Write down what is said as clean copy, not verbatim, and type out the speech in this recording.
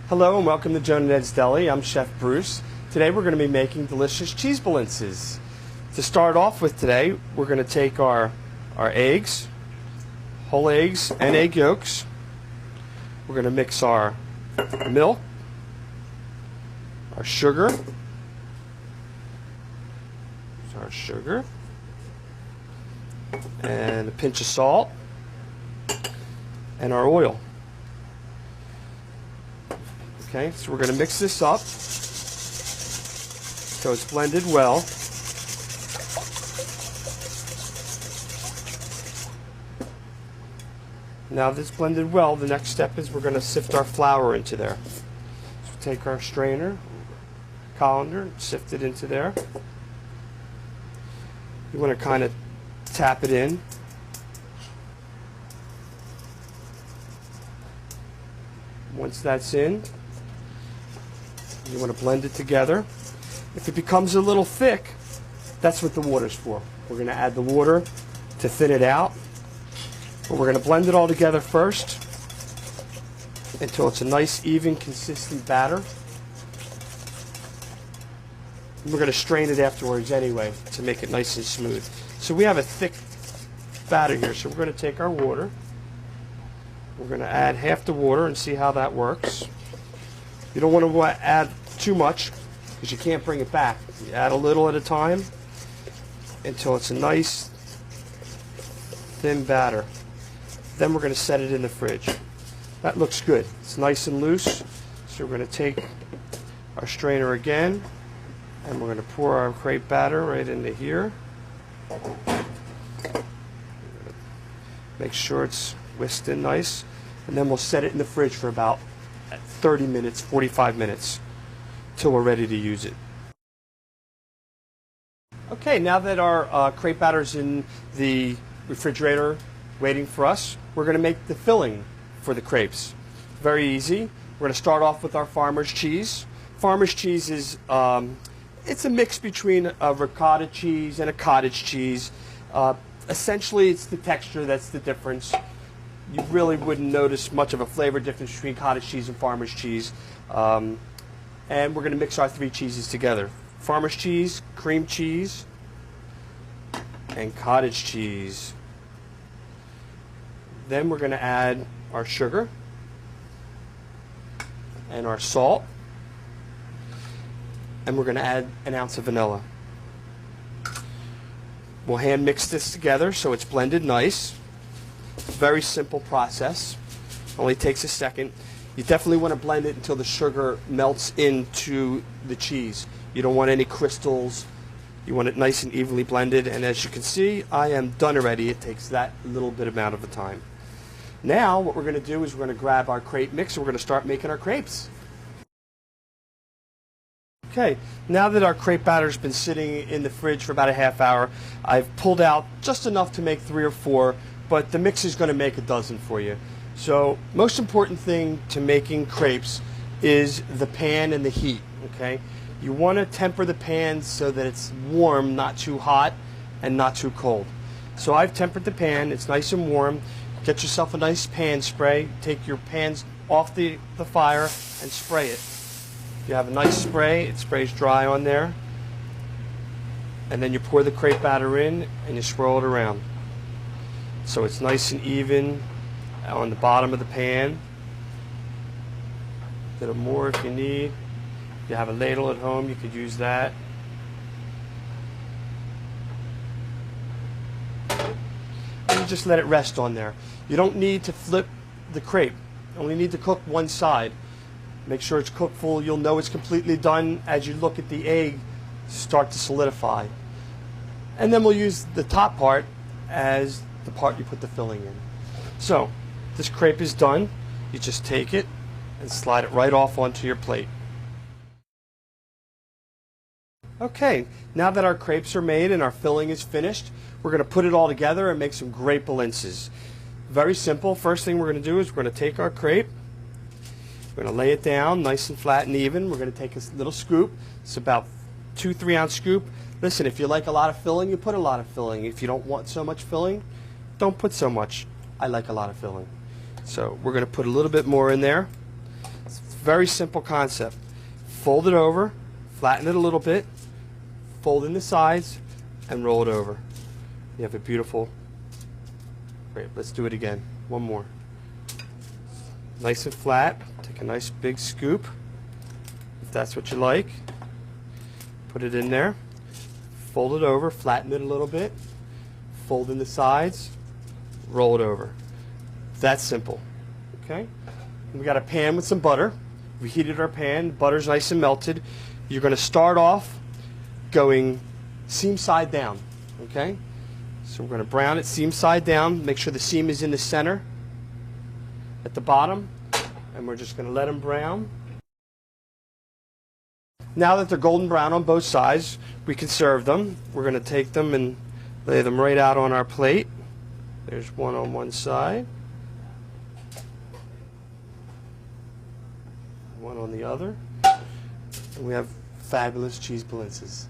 Hello and welcome to Joe and Ed's Deli. I'm Chef Bruce. Today we're going to be making delicious cheese blintzes. To start off with today, we're going to take our eggs, whole eggs and egg yolks. We're going to mix our milk, our sugar, and a pinch of salt, and our oil. Okay, so we're going to mix this up so it's blended well. Now that it's blended well, the next step is we're going to sift our flour into there. So take our strainer, colander, sift it into there. You want to kind of tap it in. Once that's in, you want to blend it together. If it becomes a little thick, that's what the water's for. We're going to add the water to thin it out. But we're going to blend it all together first until it's a nice, even, consistent batter. And we're going to strain it afterwards anyway to make it nice and smooth. So we have a thick batter here. So we're going to take our water. We're going to add half the water and see how that works. You don't want to add too much because you can't bring it back. You add a little at a time until it's a nice thin batter. Then we're going to set it in the fridge. That looks good. It's nice and loose. So we're going to take our strainer again and we're going to pour our crepe batter right into here. Make sure it's whisked in nice. And then we'll set it in the fridge for about 30 minutes, 45 minutes, till we're ready to use it. Okay, now that our crepe batter's in the refrigerator waiting for us, we're going to make the filling for the crepes. Very easy. We're going to start off with our farmer's cheese. Farmer's cheese is it's a mix between a ricotta cheese and a cottage cheese. Essentially, it's the texture that's the difference. You really wouldn't notice much of a flavor difference between cottage cheese and farmer's cheese. And we're going to mix our three cheeses together. Farmer's cheese, cream cheese, and cottage cheese. Then we're going to add our sugar and our salt. And we're going to add an ounce of vanilla. We'll hand mix this together so it's blended nice. Very simple process. Only takes a second. You definitely want to blend it until the sugar melts into the cheese. You don't want any crystals. You want it nice and evenly blended. And as you can see, I am done already. It takes that little bit amount of the time. Now what we're going to do is we're going to grab our crepe mix and we're going to start making our crepes. Okay, now that our crepe batter's been sitting in the fridge for about a half hour, I've pulled out just enough to make 3 or 4, but the mix is going to make a dozen for you. So most important thing to making crepes is the pan and the heat, okay? You want to temper the pan so that it's warm, not too hot and not too cold. So I've tempered the pan, it's nice and warm. Get yourself a nice pan spray, take your pans off the fire and spray it. You have a nice spray, it sprays dry on there, and then you pour the crepe batter in and you swirl it around so it's nice and even on the bottom of the pan. A little more if you need. If you have a ladle at home, you could use that. And you just let it rest on there. You don't need to flip the crepe, you only need to cook one side. Make sure it's cooked full. You'll know it's completely done as you look at the egg start to solidify. And then we'll use the top part as the part you put the filling in. So this crepe is done. You just take it and slide it right off onto your plate. Okay, now that our crepes are made and our filling is finished, we're going to put it all together and make some great blintzes. Very simple. First thing we're going to do is we're going to take our crepe. We're going to lay it down nice and flat and even. We're going to take a little scoop. It's about 2-3 ounce scoop. Listen, if you like a lot of filling, you put a lot of filling. If you don't want so much filling, don't put so much. I like a lot of filling. So we're going to put a little bit more in there. Very simple concept. Fold it over, flatten it a little bit, fold in the sides, and roll it over. You have a beautiful crepe. Let's do it again. One more. Nice and flat. Take a nice big scoop, if that's what you like. Put it in there. Fold it over, flatten it a little bit, fold in the sides, roll it over. That's simple. Okay? We got a pan with some butter. We heated our pan, butter's nice and melted. You're going to start off going seam side down. Okay? So we're going to brown it seam side down. Make sure the seam is in the center at the bottom. And we're just going to let them brown. Now that they're golden brown on both sides, we can serve them. We're going to take them and lay them right out on our plate. There's one on one side, one on the other, and we have fabulous cheese blintzes.